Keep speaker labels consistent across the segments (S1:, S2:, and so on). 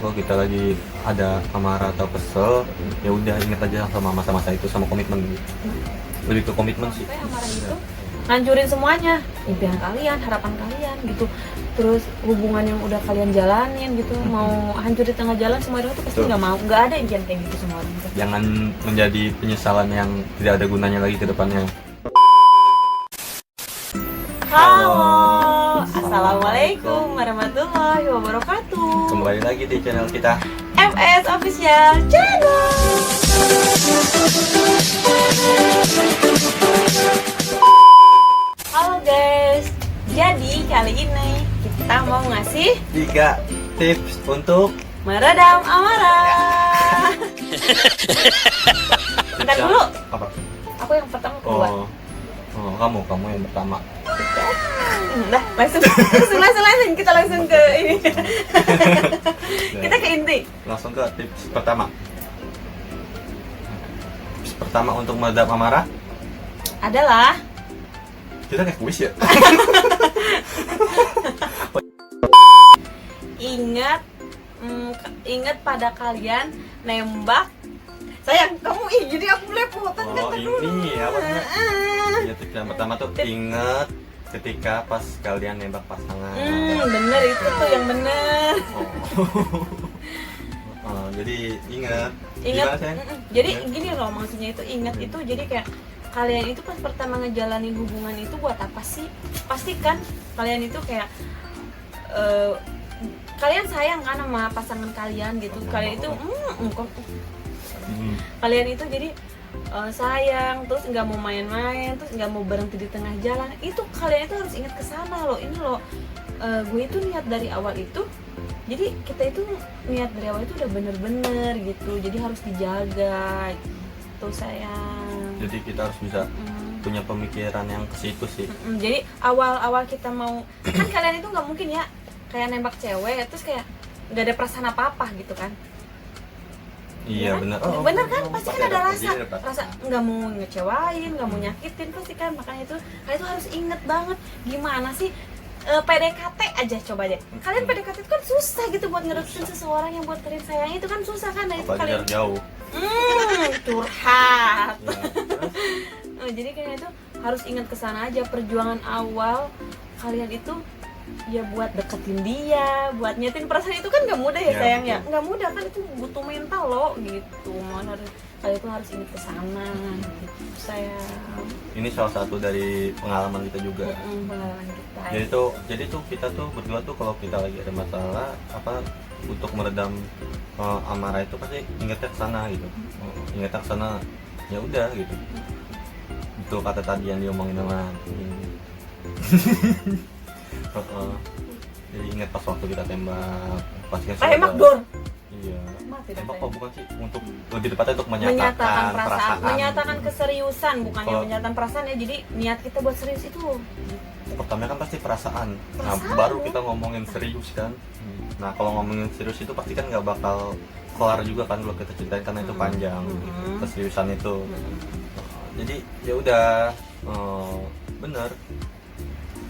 S1: kalau kita lagi ada amarah atau kesel, ya udah ingat aja sama masa-masa itu, sama komitmen gitu. Lebih ke komitmen sih.
S2: Sampai amarah itu ngancurin semuanya, impian kalian, harapan kalian gitu. Terus hubungan yang udah kalian jalanin gitu, mau hancur di tengah jalan semua itu pasti nggak mau. Nggak ada impian kayak gitu semua orang.
S1: Jangan menjadi penyesalan yang tidak ada gunanya lagi ke depannya.
S2: Halo, assalamualaikum warahmatullahi wabarakatuh.
S1: Kembali lagi di channel kita
S2: FS Official Channel. Halo guys, jadi kali ini kita mau ngasih
S1: 3 tips untuk
S2: meredam amarah. Bentar dulu,
S1: apa?
S2: aku yang pertama keluar.
S1: Kamu yang pertama.
S2: Udah, langsung kita langsung ke ini. Kita ke inti.
S1: Langsung ke tips pertama. Tips pertama untuk meredam amarah
S2: Adalah
S1: kita kayak kuis ya.
S2: ingat pada kalian nembak. Sayang, kamu jadi aku belepotan kan dulu.
S1: Ini apa namanya? Ya, tips yang pertama tuh ingat ketika pas kalian nembak pasangan.
S2: Bener itu tuh yang bener.
S1: Jadi ingat.
S2: Ingat.
S1: Gimana, sayang?
S2: Jadi gini loh maksudnya itu ingat itu jadi kayak kalian itu pas pertama ngejalanin hubungan itu buat apa sih? Pastikan kalian itu kayak kalian sayang kan sama pasangan kalian gitu. Kalian itu kalian itu jadi sayang, terus nggak mau main-main, terus nggak mau berhenti di tengah jalan. Itu kalian itu harus ingat kesana loh. Ini loh, gue itu niat dari awal itu. Jadi kita itu niat dari awal itu udah bener-bener gitu. Jadi harus dijaga. Tuh sayang.
S1: Jadi kita harus bisa punya pemikiran yang ke situ sih.
S2: Jadi awal-awal kita mau kan kalian itu nggak mungkin ya kayak nembak cewek terus kayak nggak ada perasaan apa-apa gitu kan?
S1: Iya, benar.
S2: Bener kan? Pasti kan ada rasa nggak mau ngecewain, nggak mau nyakitin pasti kan. Makanya itu kalian itu harus inget banget gimana sih PDKT aja coba deh. Kalian PDKT itu kan susah gitu buat ngedeketin seseorang yang buat kalian sayang itu kan susah kan? Nah itu
S1: apalagi
S2: kalian
S1: jarak jauh.
S2: Curhat.
S1: Ya,
S2: Jadi kalian itu harus ingat kesana aja perjuangan awal kalian itu ya buat deketin dia, buat nyetin perasaan itu kan nggak mudah ya sayang ya, nggak mudah kan itu butuh mental loh gitu. Kalian itu harus ingat kesana gitu sayang.
S1: Ini salah satu dari pengalaman kita juga.
S2: Pengalaman kita.
S1: Jadi tuh kita tuh berdua tuh kalau kita lagi ada masalah apa untuk meredam amarah itu pasti ingatnya kesana gitu. Ingatnya kesana ya udah gitu. Betul kata tadi yang diomongin sama jadi ingat pas waktu kita tembak pas kita
S2: tembak dor.
S1: Iya.
S2: Mati
S1: Tembak
S2: saya.
S1: kok bukan sih untuk lebih tepatnya untuk menyatakan perasaan.
S2: Menyatakan keseriusan bukannya menyatakan perasaan ya. Jadi niat kita buat serius itu.
S1: Pertama kan pasti perasaan. Nah, baru kita ngomongin serius kan. Nah, kalau ngomongin serius itu pasti kan nggak bakal kelar juga kan kalau kita ceritain karena itu panjang keseriusan itu. Jadi ya udah bener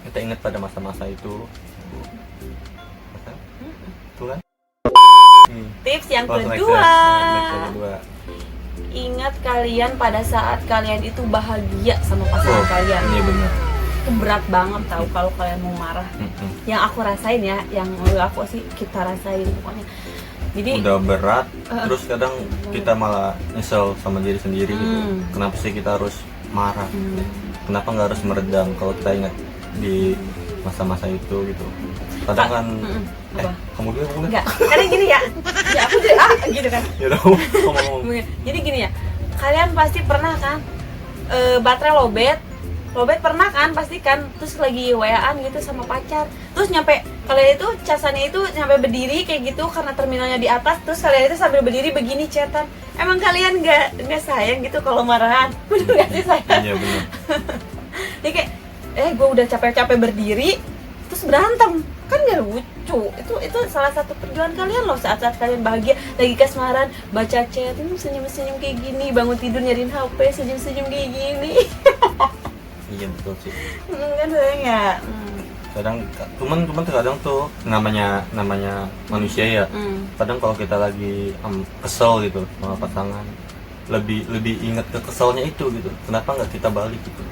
S1: kita ingat pada masa-masa itu. Tuh kan?
S2: Tips yang
S1: Next
S2: kedua.
S1: kedua.
S2: Ingat kalian pada saat kalian itu bahagia sama pasangan kalian.
S1: Iya benar.
S2: Itu berat banget tahu kalau kalian mau marah. Yang aku rasain ya, yang aku sih kita rasain pokoknya. Jadi
S1: udah berat, terus kadang kita malah nyesel sama diri sendiri gitu. Kenapa sih kita harus marah? Kenapa nggak harus meredam kalau kita ingat di masa-masa itu gitu? Kadang kan, kamu dulu
S2: enggak, karena gini ya, ya aku jadi gitu kan.
S1: Ya dong, ngomong.
S2: Jadi gini ya, kalian pasti pernah kan baterai lobet pernah kan pasti kan, terus lagi WA-an gitu sama pacar, terus nyampe kalian itu casannya itu nyampe berdiri kayak gitu karena terminalnya di atas, terus kalian itu sambil berdiri begini chatan. Emang kalian nggak sayang gitu kalau marahan? Bener nggak sih sayang?
S1: Iya benar.
S2: Jadi kayak gue udah capek-capek berdiri terus berantem kan nggak lucu. Itu salah satu perjuangan kalian loh saat-saat kalian bahagia lagi kasmaran baca chat senyum-senyum kayak gini, bangun tidur nyariin HP senyum-senyum kayak gini.
S1: Iya betul sih.
S2: Kan sayang ya.
S1: kadang cuman terkadang tuh namanya manusia ya, kadang kalau kita lagi kesel gitu sama pasangan, lebih ingat ke keselnya itu gitu, kenapa nggak kita balik gitu.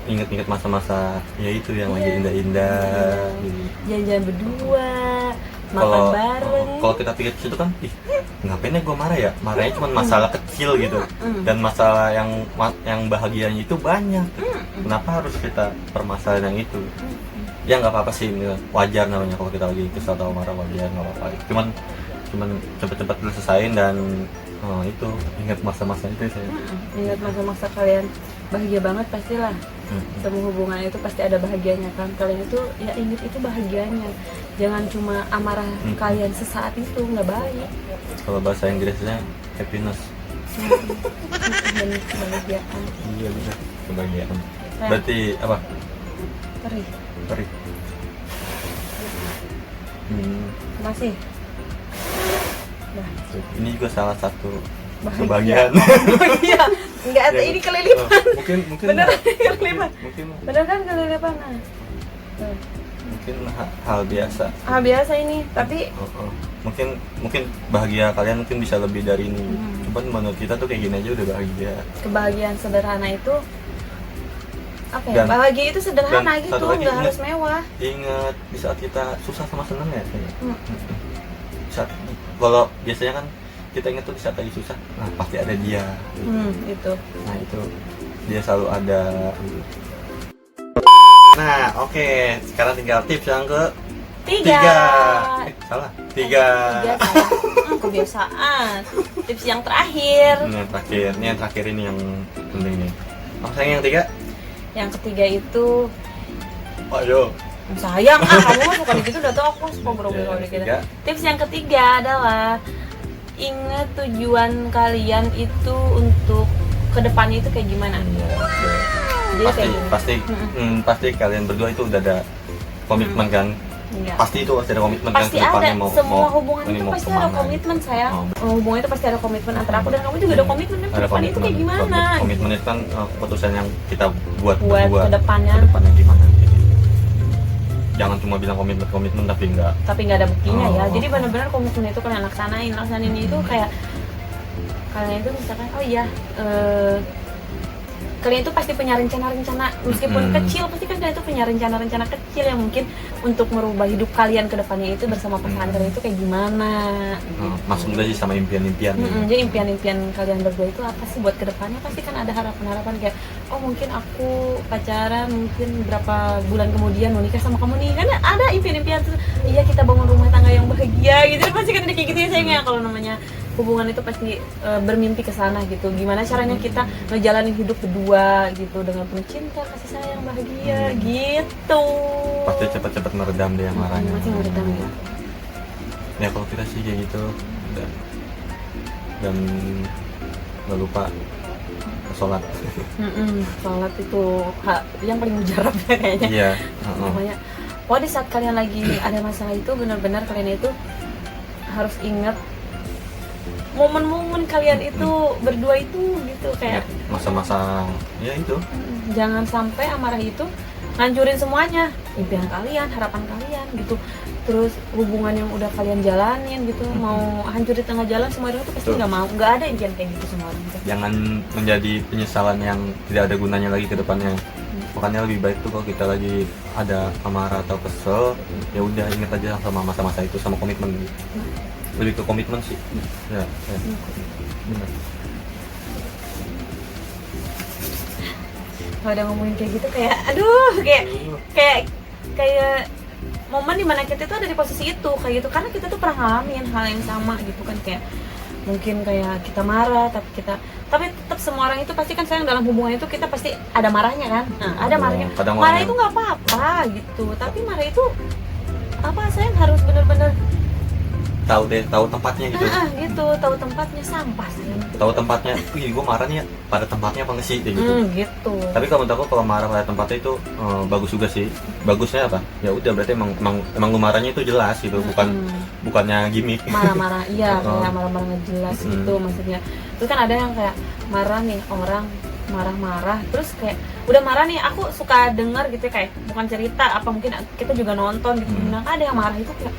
S1: Ingat-ingat masa-masa ya itu yang lagi indah-indah gitu.
S2: Jalan-jalan berdua, makan bareng.
S1: Kalau kita pikir situ kan, ngapain ya gue marah ya? Marahnya cuma masalah kecil gitu, dan masalah yang bahagianya itu banyak. Kenapa harus kita permasalahan yang itu? Ya nggak apa-apa sih, wajar namanya kalau kita lagi kesal atau marah, wajar, nggak apa-apa. Cuman cepet-cepet diselesain dan itu ingat masa-masa itu saya.
S2: Ingat masa-masa kalian bahagia banget pastilah. Semua hubungan itu pasti ada bahagianya kan. Kalian itu ya ingat itu bahagianya. Jangan cuma amarah kalian sesaat itu, nggak baik.
S1: Kalau bahasa Inggrisnya happiness.
S2: Dan kebahagiaan.
S1: Iya benar, kebahagiaan. Berarti apa? Perih.
S2: Masih. Nah,
S1: ini juga salah satu
S2: bahagia.
S1: kebahagiaan.
S2: Iya, enggak ada ini kelilipan.
S1: Mungkin
S2: Bener kelilipan.
S1: Mungkin
S2: Bener kan kelilipan. Nah.
S1: Mungkin hal biasa.
S2: Hal biasa ini, tapi
S1: mungkin bahagia kalian mungkin bisa lebih dari ini. Cuman menurut kita tuh kayak gini aja udah bahagia.
S2: Kebahagiaan sederhana itu apa ya? Bahagia itu sederhana gitu, nggak harus mewah.
S1: Ingat di saat kita susah sama seneng ya. Saat kalau biasanya kan kita ingat tuh di saat lagi susah, nah pasti ada dia.
S2: Itu.
S1: Nah itu dia selalu ada. Nah oke, sekarang tinggal tips yang ke tiga. Salah. Tiga
S2: salah. Kebiasaan. Tips yang terakhir.
S1: Ini yang terakhir ini yang penting nih. Sayang yang ketiga?
S2: Yang ketiga itu,
S1: ayo.
S2: Sayang, kamu mah suka gitu, udah tau aku suka ngobrol gitu. Tips yang ketiga adalah ingat tujuan kalian itu untuk kedepannya itu kayak gimana. Jadi pasti kalian berdua itu udah ada komitmen kan. Pasti itu pasti ada komitmen kan pasti ada, semua hubungan itu pasti ada komitmen sayang. Hubungan itu pasti ada komitmen antara aku dan kamu juga ada komitmen kan kedepannya itu kayak gimana.
S1: Komitmen itu kan keputusan yang kita buat
S2: kedepannya
S1: gimana. Jangan cuma bilang komitmen tapi nggak ada buktinya
S2: ya. Jadi benar-benar komitmen itu kalian laksanain itu kayak kalian itu misalkan kalian itu pasti punya rencana-rencana meskipun kecil, pasti kan kalian itu punya rencana-rencana kecil yang mungkin untuk merubah hidup kalian ke depannya itu bersama pasangan kalian itu kayak gimana gitu.
S1: Masuk udah sih sama impian-impian.
S2: Jadi impian-impian kalian berdua itu apa sih buat ke depannya, pasti kan ada harapan-harapan kayak mungkin aku pacaran mungkin berapa bulan kemudian mau nikah sama kamu nih, kan ada impian-impian tuh. Iya, kita bangun rumah tangga yang bahagia gitu, pasti kan ada kayak gitu ya sayangnya. Kalau namanya hubungan itu pasti bermimpi ke sana gitu. Gimana caranya kita ngejalanin hidup berdua gitu dengan penuh cinta, kasih sayang, bahagia gitu.
S1: Pasti cepat-cepat meredam deh marahnya.
S2: Pasti meredam ya.
S1: Ya kalau kita sih kayak gitu dan nggak lupa sholat.
S2: Sholat itu yang paling mujarab ya kayaknya.
S1: Iya.
S2: Namanya. Di saat kalian lagi ada masalah itu benar-benar kalian itu harus ingat momen-momen kalian itu berdua itu gitu kayak
S1: masa-masa ya itu.
S2: Jangan sampai amarah itu ngancurin semuanya, impian kalian, harapan kalian gitu. Terus hubungan yang udah kalian jalanin gitu mau hancur di tengah jalan, semua orang itu pasti nggak ada impian kayak gitu semua orang.
S1: Jangan menjadi penyesalan yang tidak ada gunanya lagi ke depannya. Makanya lebih baik tuh kalau kita lagi ada amarah atau kesel, ya udah ingat aja sama masa-masa itu, sama komitmen. Lebih ke komitmen sih. Ya. Benar.
S2: Kalau udah ngomongin kayak gitu kayak kayak momen dimana kita tuh ada di posisi itu kayak gitu, karena kita tuh pernah ngalamin hal yang sama gitu kan, kayak mungkin kayak kita marah tapi tetap semua orang itu pasti kan sayang, dalam hubungan itu kita pasti ada marahnya kan. Ada marahnya. Marah itu nggak apa-apa gitu, tapi marah itu sayang harus bener-bener
S1: tahu tempatnya gitu.
S2: Gitu, tahu tempatnya, sampah sih.
S1: Tahu tempatnya. Gue marah nih ya pada tempatnya apa nggak sih gitu.
S2: Gitu.
S1: Tapi kalau menurut aku kalau marah pada tempatnya itu bagus juga sih. Bagusnya apa? Ya udah berarti emang lu marahnya itu jelas gitu, bukannya gimmick.
S2: Marah-marah, iya kayak marah-marah nggak jelas gitu maksudnya. Terus kan ada yang kayak marah nih orang marah-marah, terus kayak udah marah nih, aku suka dengar gitu kayak bukan cerita apa mungkin kita juga nonton gitu, bilang ada yang marah itu kayak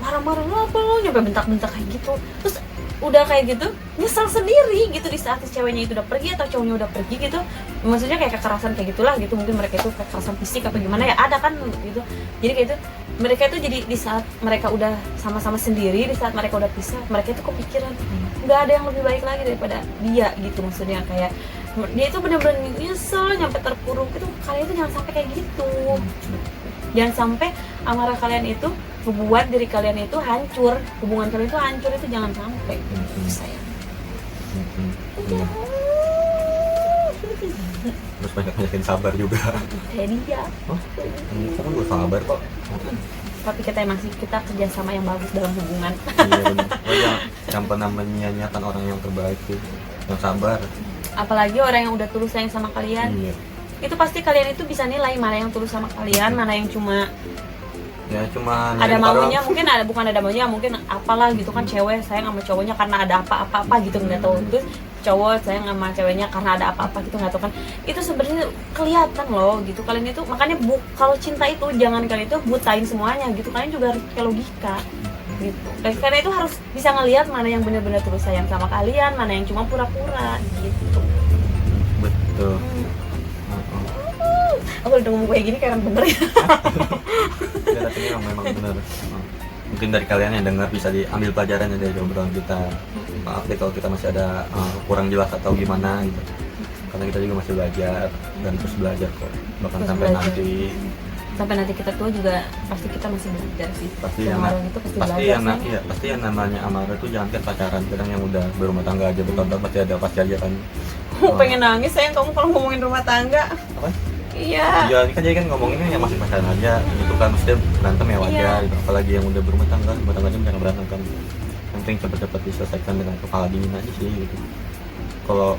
S2: marah-marah lo apa lo nyampe bentak-bentak kayak gitu, terus udah kayak gitu nyesel sendiri gitu di saat ceweknya itu udah pergi atau cowoknya udah pergi gitu, maksudnya kayak kekerasan kayak gitulah gitu, mungkin mereka itu kekerasan fisik apa gimana ya, ada kan gitu. Jadi kayak itu mereka itu jadi di saat mereka udah sama-sama sendiri, di saat mereka udah pisah, mereka itu kepikiran nggak ada yang lebih baik lagi daripada dia gitu, maksudnya kayak dia itu bener-bener nyesel nyampe terpuruk gitu. Kalian itu jangan sampai kayak gitu, jangan sampai amarah kalian itu membuat diri kalian itu hancur, hubungan kalian itu hancur, itu jangan sampai. Sayang.
S1: Terus banyak-banyakin sabar juga.
S2: Kayak dia.
S1: Kita kan gue sabar kok.
S2: Tapi kita masih kita kerjasama yang bagus dalam hubungan.
S1: Iya benar. Yang pernah menyanyiakan orang yang terbaik tuh, yang sabar.
S2: Apalagi orang yang udah tulus sayang sama kalian.
S1: Iya.
S2: Itu pasti kalian itu bisa nilai mana yang tulus sama kalian, mana yang cuma ada maunya, mungkin ada bukan ada maunya, mungkin apalah gitu kan, cewek sayang sama cowoknya karena ada apa-apa gitu nggak tahu, terus cowok sayang sama ceweknya karena ada apa-apa gitu nggak tahu kan, itu sebenarnya kelihatan loh gitu. Kalian itu makanya kalau cinta itu jangan kalian itu butain semuanya gitu, kalian juga harus pakai logika gitu. Dan karena itu harus bisa ngelihat mana yang benar-benar tulus sayang sama kalian, mana yang cuma pura-pura gitu.
S1: Betul.
S2: Aku udah ngomong kayak gini karena bener ya.
S1: Ya, tapi ini memang benar. Mungkin dari kalian yang dengar bisa diambil pelajaran dari obrolan kita. Maaf deh kalau kita masih ada kurang jelas atau gimana gitu. Karena kita juga masih belajar dan terus belajar kok. Bahkan
S2: Terus
S1: sampai
S2: belajar. Sampai nanti kita tua juga pasti kita masih belajar sih.
S1: pasti
S2: yang
S1: yang
S2: itu pasti
S1: pasti
S2: belajar
S1: yang
S2: sih.
S1: iya, pasti yang namanya amarah itu jangan kan pacaran, kadang yang udah berumah tangga aja bertahun-tahun pasti aja kan.
S2: Pengen nangis sayang kamu kalau ngomongin rumah tangga.
S1: Apa?
S2: Iya.
S1: Ya ini kan jadi kan ngomonginnya yang masih pacaran aja gitu kan, mesti berantem ya wajar
S2: Iya.
S1: gitu. Apalagi yang udah berumah tangga aja jangan berantem kan. Yang penting cepet-cepet diselesaikan dengan kepala dingin aja sih gitu. Kalau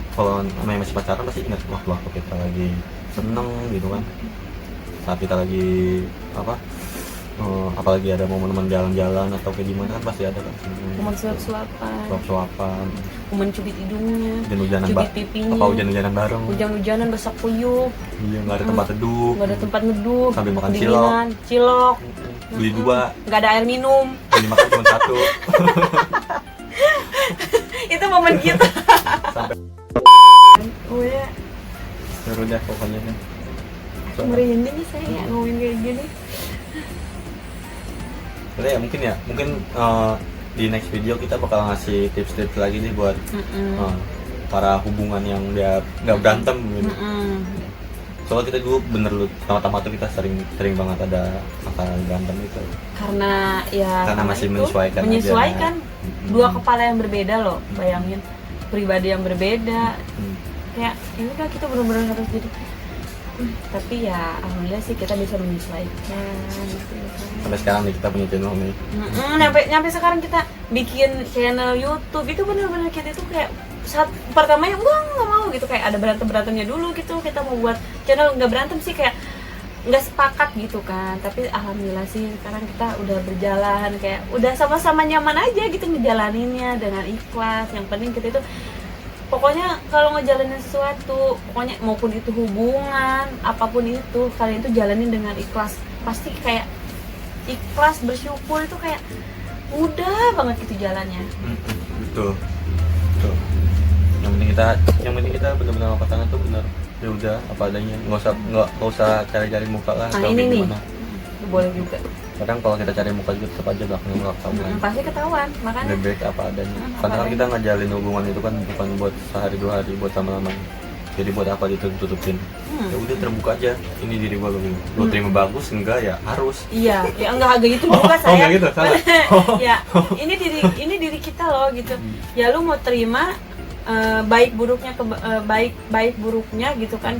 S1: namanya masih pacaran pasti ingat waktu kita lagi seneng gitu kan, saat kita lagi apalagi ada momen-momen jalan-jalan atau kayak gimana kan pasti ada kan.
S2: Momen suap-suapan,
S1: Suap-suapan,
S2: momen cubit hidungnya,
S1: hujan-hujanan
S2: cubit pipinya,
S1: apa hujan-hujanan bareng.
S2: hujan-hujanan basah kuyup,
S1: Iya, nggak ada tempat teduh,
S2: nggak ada tempat neduh,
S1: sambil makan
S2: kedinginan, cilok,
S1: beli dua,
S2: nggak ada air minum.
S1: beli makan cuma satu.
S2: Itu momen kita.
S1: Sampai
S2: Oh ya,
S1: seru dah pokoknya kan.
S2: merinding nih saya ya ngomongin kayak gini.
S1: Udah ya mungkin di next video kita bakal ngasih tips-tips lagi nih buat para hubungan yang dia nggak berantem gitu. Soalnya kita dulu bener lu pertama-tama tuh kita sering banget ada masalah berantem itu.
S2: Karena
S1: Masih
S2: itu,
S1: menyesuaikan aja.
S2: Dua kepala yang berbeda loh, bayangin pribadi yang berbeda. Kayak ini kan kita benar-benar harus jadi. Tapi ya alhamdulillah sih kita bisa menyesuaikan gitu.
S1: Sampai sekarang nih kita punya channel nih.
S2: Nyampe sekarang kita bikin channel YouTube itu benar-benar kita itu kayak saat pertamanya nggak mau gitu, kayak ada berantemnya dulu gitu, kita mau buat channel nggak berantem sih, kayak nggak sepakat gitu kan. Tapi alhamdulillah sih sekarang kita udah berjalan kayak udah sama-sama nyaman aja gitu ngejalaninnya dengan ikhlas. Yang penting kita itu pokoknya kalau ngejalanin sesuatu, pokoknya maupun itu hubungan apapun itu, kalian itu jalanin dengan ikhlas, pasti kayak ikhlas, bersyukur itu kayak mudah banget gitu jalannya.
S1: Betul. Yang penting kita benar-benar apa tangan tuh benar. Ya udah apa adanya, nggak usah cari-cari muka lah.
S2: Nah ini nih boleh juga.
S1: Kadang kalau kita cari muka juga tetap aja belakangnya nggak ketahuan.
S2: Pasti ketahuan, makanya
S1: Lebih baik apa adanya. Karena kan kita ngejalin hubungan itu kan bukan buat sehari dua hari, buat lama-lama. Jadi buat apa ditutupin? Ya udah terbuka aja. Ini diri gua begini. Lo terima bagus enggak ya harus.
S2: iya, ya enggak agak gitu juga saya.
S1: Enggak gitu, salah.
S2: Ya, ini diri kita loh gitu. Ya lu mau terima baik buruknya baik buruknya gitu kan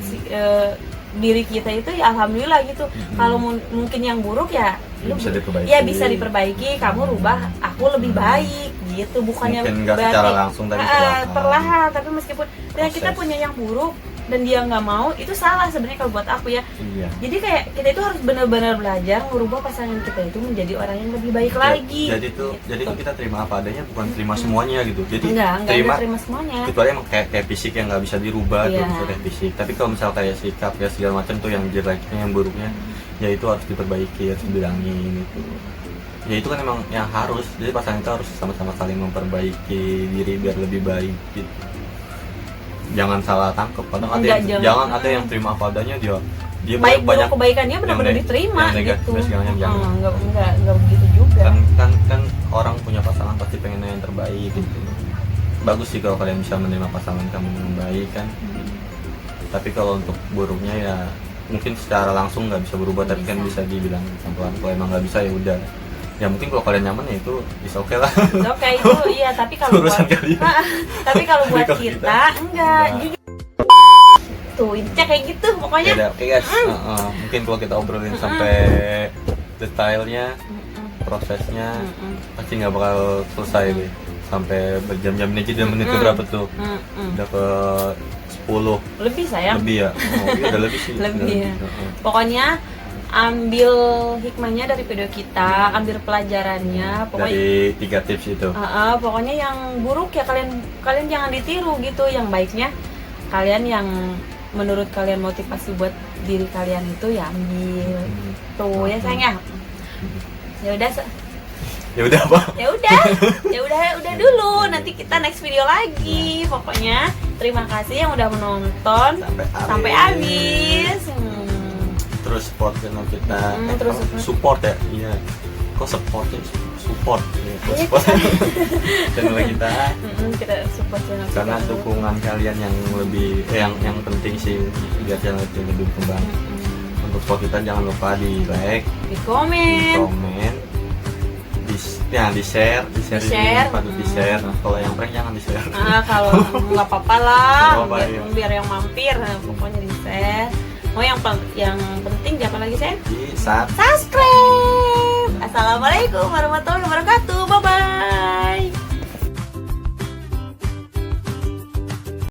S2: diri kita itu ya alhamdulillah gitu. Kalau mungkin yang buruk ya lu
S1: bisa diperbaiki.
S2: Ya bisa diperbaiki, kamu rubah, aku lebih baik gitu. Bukannya
S1: mungkin nggak
S2: berarti
S1: secara langsung tapi
S2: perlahan, tapi meskipun ya kita punya yang buruk, dan dia nggak mau, itu salah sebenarnya kalau buat aku ya.
S1: Iya.
S2: Jadi kayak kita itu harus benar-benar belajar merubah pasangan kita itu menjadi orang yang lebih baik lagi.
S1: Jadi tuh kita terima apa adanya, bukan terima semuanya gitu. Jadi
S2: enggak terima semuanya.
S1: Kecuali emang kayak fisik yang nggak bisa dirubah tuh,
S2: Iya.
S1: misalnya fisik. Tapi kalau misal kayak sikap ya segala macam tuh yang jeleknya, yang buruknya, ya itu harus diperbaiki, harus dibilangin gitu. Ya itu kan emang yang harus. Jadi pasangan itu harus sama-sama saling memperbaiki diri biar lebih baik gitu. Jangan salah tangkap. Kadang jangan ada yang terima apa adanya, dia
S2: Baik
S1: banyak
S2: kebaikannya benar-benar
S1: yang
S2: diterima
S1: yang negatif
S2: gitu.
S1: segalanya jangan.
S2: Enggak begitu juga.
S1: Kan orang punya pasangan pasti pengen yang terbaik gitu. Bagus sih kalau kalian bisa menerima pasangan kamu dengan baik kan. Tapi kalau untuk buruknya ya mungkin secara langsung nggak bisa berubah, tapi kan bisa dibilang pelan-pelan. Kalau emang nggak bisa ya udah. Ya mungkin kalau kalian nyaman ya itu bisa oke lah.
S2: Oke itu iya, tapi kalau
S1: Urusan
S2: buat
S1: kalian.
S2: tapi kalau buat
S1: Kalau
S2: kita enggak. Jujur. Tuh intinya kayak gitu pokoknya.
S1: Ya, oke guys. Mungkin kalau kita obrolin sampai detailnya, prosesnya pasti nggak bakal selesai deh. Sampai berjam-jam ini aja. Menit berapa tuh? Udah ke 10
S2: Lebih sayang.
S1: lebih ya. Iya udah lebih sih.
S2: Lebih ya.
S1: Heeh.
S2: Pokoknya ambil hikmahnya dari video kita, ambil pelajarannya. Pokoknya
S1: Dari 3 tips itu.
S2: pokoknya yang buruk ya kalian jangan ditiru gitu. Yang baiknya kalian yang menurut kalian motivasi buat diri kalian itu ya ambil. Tuh ya sayang ya. Ya udah
S1: Ya udah apa?
S2: ya udah dulu, nanti kita next video lagi. Pokoknya terima kasih yang udah menonton sampai habis.
S1: Terus support channel kita.
S2: Terus
S1: support ya. Iya. Kok supportnya support ya. Support channel kita.
S2: Kita support channel kita
S1: Karena
S2: dulu.
S1: dukungan kalian yang lebih yang penting sih biar channel itu lebih berkembang. Untuk support kita jangan lupa di like,
S2: di komen,
S1: di share,
S2: Di-share.
S1: patut di share. Kalau yang prank jangan di share.
S2: Kalau nggak apa-apa lah,
S1: Nggak apa-apa, iya.
S2: biar yang mampir, pokoknya di share. Yang penting jangan lagi share,
S1: Di saat
S2: subscribe. Assalamualaikum warahmatullahi wabarakatuh. Bye bye.